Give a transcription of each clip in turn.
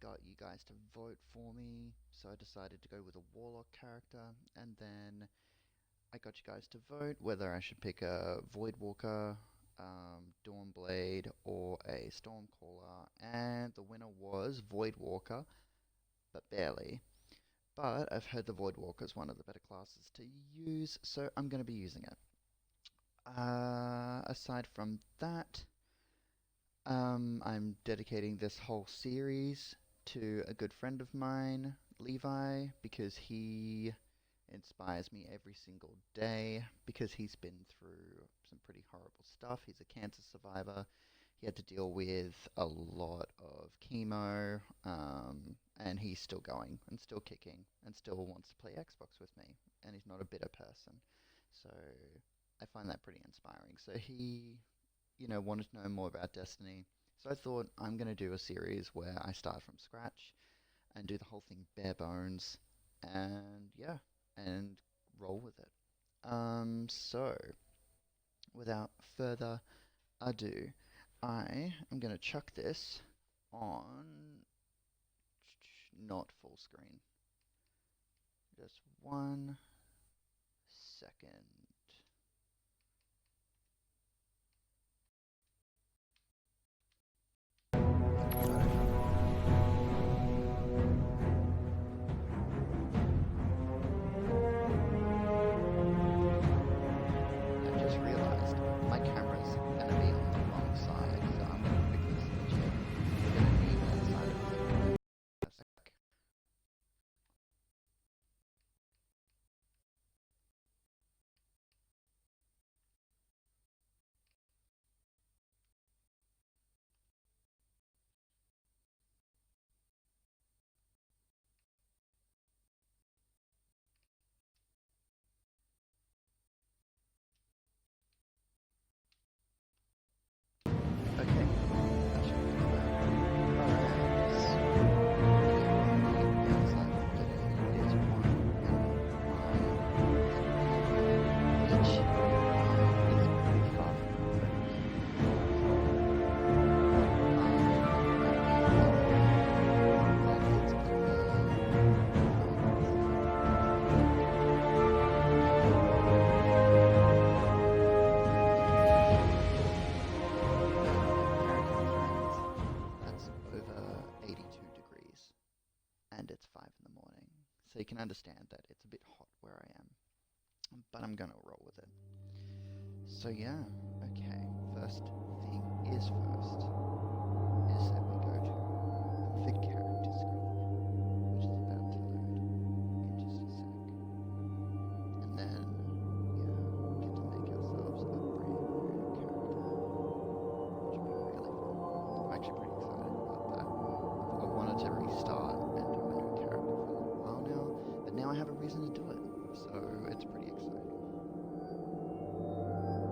got you guys to vote for me, so I decided to go with a Warlock character, and then I got you guys to vote whether I should pick a Voidwalker, Dawnblade, or a Stormcaller, and the winner was Voidwalker, but barely. But I've heard the Voidwalker is one of the better classes to use, so I'm going to be using it. Aside from that, I'm dedicating this whole series to a good friend of mine, Levi, because he inspires me every single day, because he's been through some pretty horrible stuff. He's a cancer survivor. He had to deal with a lot of chemo, and he's still going and still kicking and still wants to play Xbox with me, and he's not a bitter person. So I find that pretty inspiring. So he, wanted to know more about Destiny. So I thought I'm going to do a series where I start from scratch and do the whole thing bare bones and yeah, and roll with it. So without further ado, I am going to chuck this on not full screen. Just 1 second. I just realized my camera's going to be on the wrong side, so I'm going to quickly switch it. We're going to need that side of the sec. Okay, that should be fine. Alright, so the outside of today is 1 and 1 each is pretty far from that's over 82 degrees, and it's 5 in the morning. So you can understand that it's a bit hot where I am, but I'm gonna roll with it. So yeah, okay, first thing is first, is that we go to the character screen, which is about to load in just a sec. And then, yeah, we get to make ourselves a brand new character, which will be really fun. I'm actually pretty excited about that. I wanted to restart and do a new character for a little while now, but now I have a reason to do it, so it's pretty exciting. Jeez, I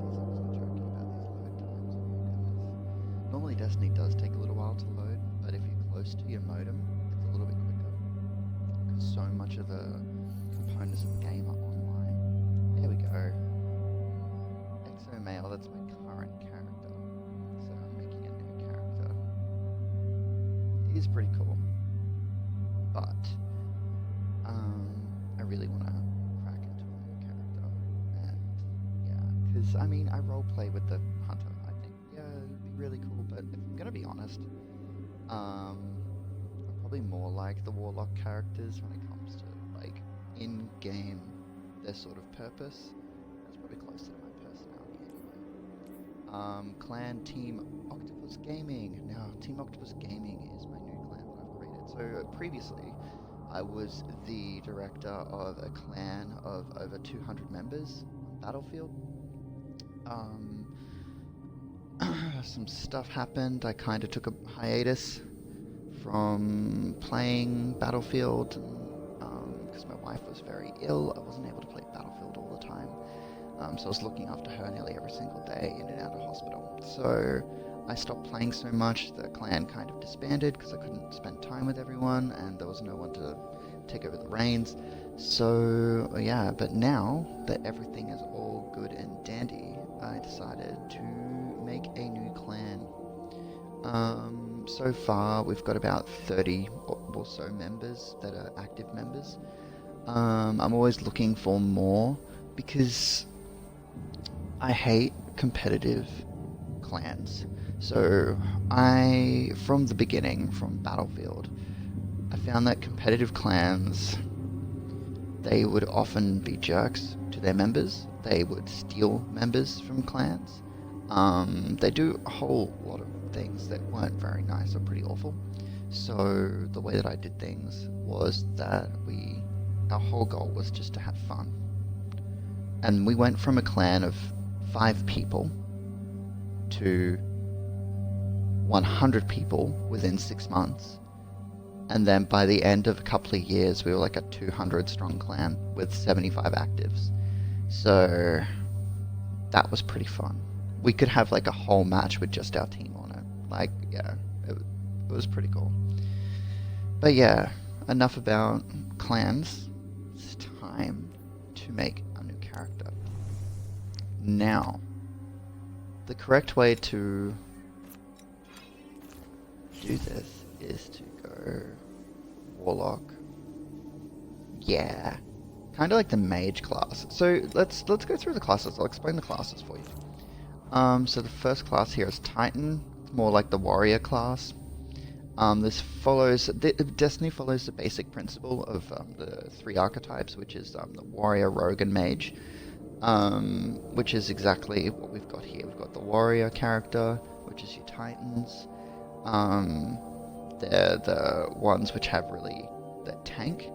wasn't joking about these load times, oh my goodness. Normally Destiny does take a little while to load, but if you're close to your modem, it's a little bit quicker, because so much of the components of the game are online. There we go. Exo Male, that's my current character, so I'm making a new character. He's pretty cool, but I really want to crack into a new character, and yeah, because I mean, I roleplay with the hunter. I think, yeah, it'd be really cool, but if I'm gonna be honest, I'm probably more like the Warlock characters when it comes to like in-game their sort of purpose. That's probably closer to my personality anyway. Clan Team Octopus Gaming. Now, Team Octopus Gaming is my new clan that I've created. So previously, I was the director of a clan of over 200 members on Battlefield. Some stuff happened. I kind of took a hiatus from playing Battlefield because my wife was very ill. I wasn't able to play Battlefield all the time. So I was looking after her nearly every single day in and out of hospital. So I stopped playing so much, the clan kind of disbanded because I couldn't spend time with everyone and there was no one to take over the reins. So yeah, but now that everything is all good and dandy, I decided to make a new clan So far, we've got about 30 or so members that are active members. I'm always looking for more because I hate competitive clans. So from the beginning, from Battlefield, I found that competitive clans, they would often be jerks to their members. They would steal members from clans. They do a whole lot of things that weren't very nice or pretty awful. So the way that I did things was that our whole goal was just to have fun. And we went from a clan of 5 people to 100 people within 6 months. And then by the end of a couple of years, we were like a 200 strong clan with 75 actives. So that was pretty fun. We could have like a whole match with just our team on it. Like, yeah, it was pretty cool. But yeah, enough about clans. It's time to make a new character. Now, the correct way to do this is to go Warlock. Yeah, kind of like the mage class. So let's go through the classes. I'll explain the classes for you. So the first class here is Titan. It's more like the warrior class. Destiny follows the basic principle of the 3 archetypes, which is the warrior, rogue, and mage. Which is exactly what we've got here. We've got the warrior character, which is your Titans. They're the ones which have really that tank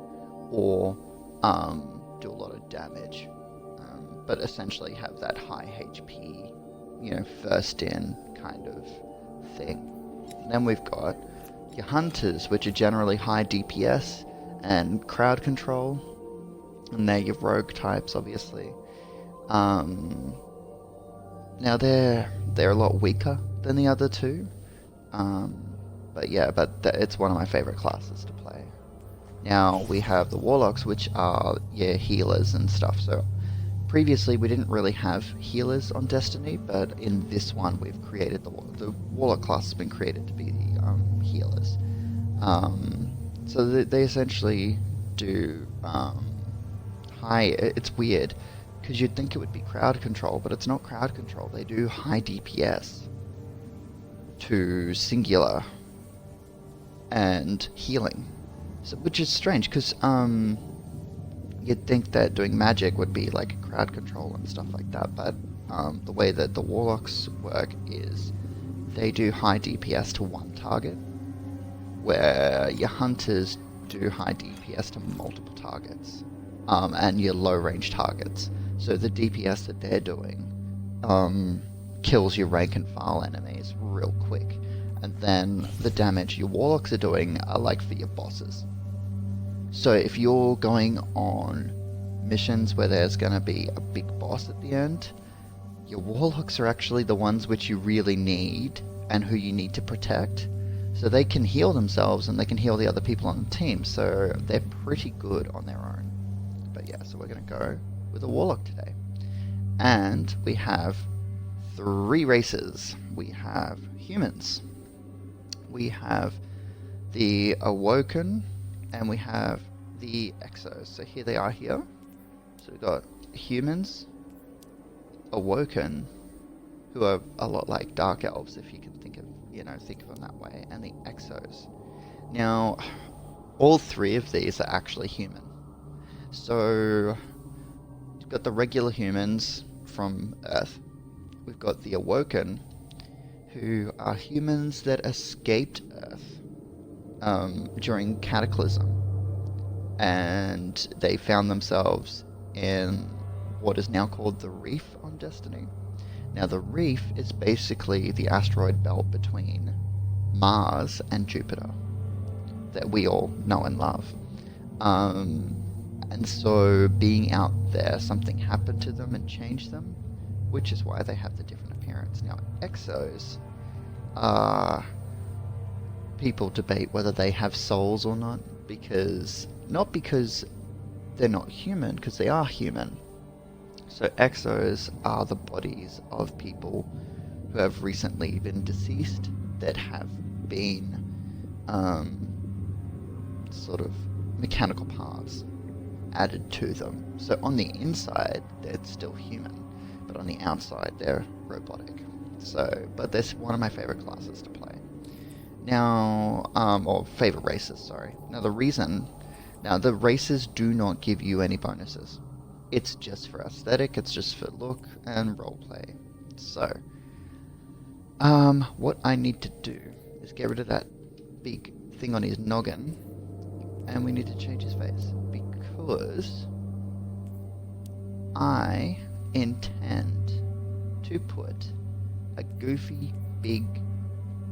or do a lot of damage, but essentially have that high HP, first in kind of thing. And then we've got your hunters, which are generally high DPS and crowd control, and they're your rogue types, obviously. Now they're a lot weaker than the other 2. But it's one of my favorite classes to play. Now we have the Warlocks, which are your healers and stuff. So previously we didn't really have healers on Destiny, but in this one we've created the Warlock class has been created to be the healers. So they essentially do high. It's weird because you'd think it would be crowd control, but it's not crowd control. They do high DPS to singular and healing, which is strange because you'd think that doing magic would be like crowd control and stuff like that, but the way that the Warlocks work is they do high DPS to 1 target, where your hunters do high DPS to multiple targets, and your low range targets. So the DPS that they're doing kills your rank and file enemies real quick. And then the damage your Warlocks are doing are like for your bosses. So if you're going on missions where there's going to be a big boss at the end, your Warlocks are actually the ones which you really need and who you need to protect. So they can heal themselves and they can heal the other people on the team. So they're pretty good on their own. But yeah, so we're going to go with a Warlock today. And we have 3 races. We have humans. We have the Awoken, and we have the Exos. So here they are here. So we've got humans, Awoken, who are a lot like Dark Elves, if you can think of them that way, and the Exos. Now, all 3 of these are actually human. So we've got the regular humans from Earth. We've got the Awoken, who are humans that escaped Earth during Cataclysm, and they found themselves in what is now called the Reef on Destiny. Now the Reef is basically the asteroid belt between Mars and Jupiter that we all know and love. And so being out there, something happened to them and changed them, which is why they have the different appearance. Now, Exos are... people debate whether they have souls or not, not because they're not human, because they are human. So Exos are the bodies of people who have recently been deceased, that have been sort of mechanical parts added to them. So on the inside, they're still human, but on the outside, they're robotic. So, but that's one of my favorite classes to play. Now, or favorite races, sorry. Now the races do not give you any bonuses. It's just for aesthetic, it's just for look and roleplay. So, what I need to do is get rid of that big thing on his noggin, and we need to change his face, because I intend to put a goofy big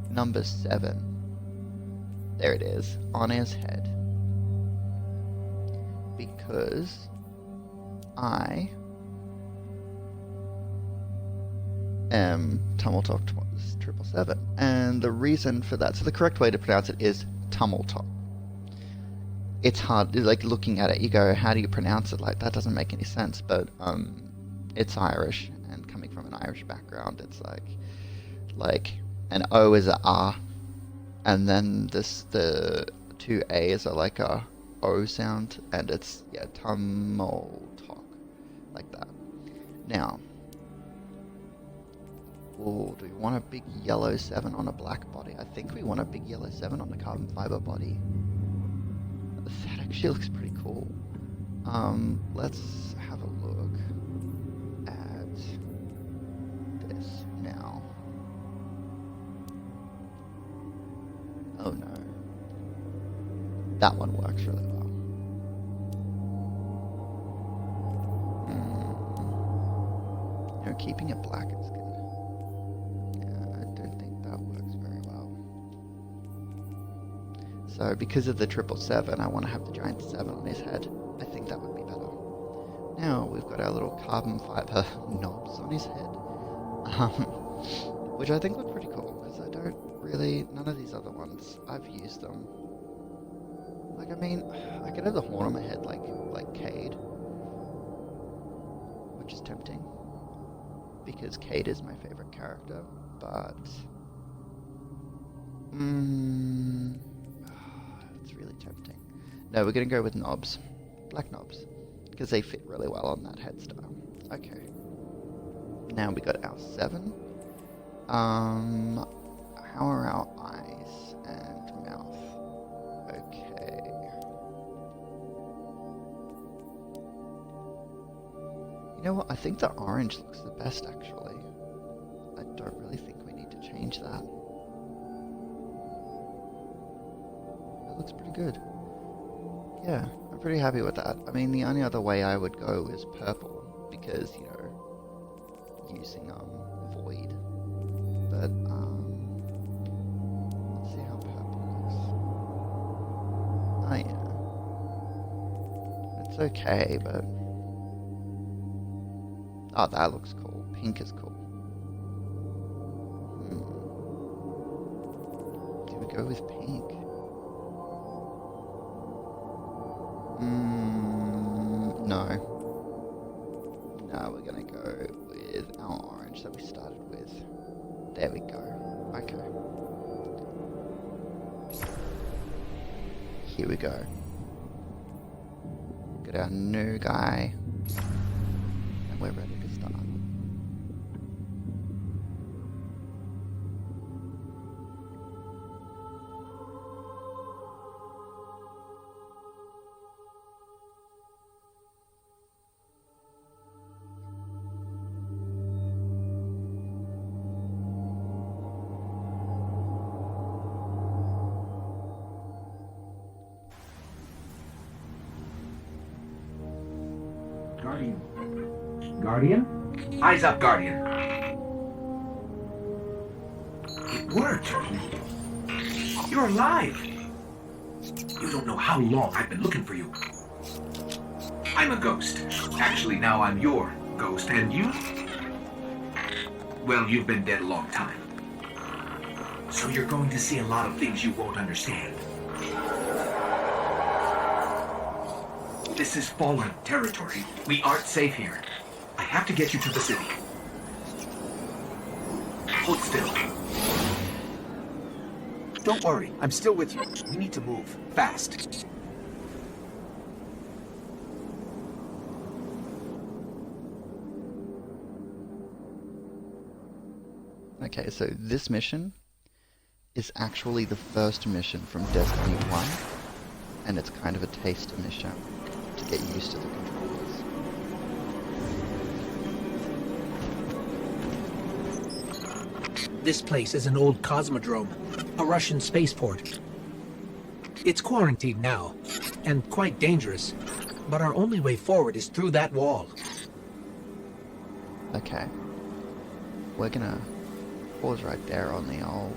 number 7, there it is, on his head, because I am Tumultok 777, and the reason for that, so the correct way to pronounce it is Tumultok. It's hard, like looking at it, you go, how do you pronounce it? Like, that doesn't make any sense, but it's Irish, and coming from an Irish background, it's like an O is a R, and then the two A's are like a O sound, and it's, yeah, Tumultok, like that. Now, do we want a big yellow 7 on a black body? I think we want a big yellow 7 on the carbon fiber body. That actually looks pretty cool. Let's have a look at this now. Oh no. That one works really well. No, keeping it black is good. Yeah, I don't think that works very well. So because of the 777, I want to have the giant 7 on his head. I think that would be better. Now we've got our little carbon fiber knobs on his head, which I think look pretty cool, because I don't really, none of these other ones, I've used them. Like, I mean, I could have the horn on my head like Cade, which is tempting, because Cade is my favorite character, but it's really tempting. No, we're going to go with knobs, black knobs, because they fit really well on that head style. Okay. Now we got our 7. How are our eyes and mouth? Okay. You know what? I think the orange looks the best, actually. I don't really think we need to change that. That looks pretty good. Yeah, I'm pretty happy with that. I mean, the only other way I would go is purple, because, you know, using void. But let's see how purple looks. Oh yeah, it's okay, but oh, that looks cool. Pink is cool. Do we go with pink? No. No, we're gonna go with our orange that we started with. There we go. Okay. Here we go. Got our new guy. And we're ready to start. Guardian? Eyes up, Guardian. It worked. You're alive. You don't know how long I've been looking for you. I'm a ghost. Actually, now I'm your ghost. And you? Well, you've been dead a long time. So you're going to see a lot of things you won't understand. This is fallen territory. We aren't safe here. I have to get you to the city. Hold still. Don't worry, I'm still with you. We need to move. Fast. Okay, so this mission is actually the first mission from Destiny 1, and it's kind of a taster mission to get used to the controls. This place is an old cosmodrome, a Russian spaceport. It's quarantined now, and quite dangerous, but our only way forward is through that wall. Okay, we're gonna pause right there on the old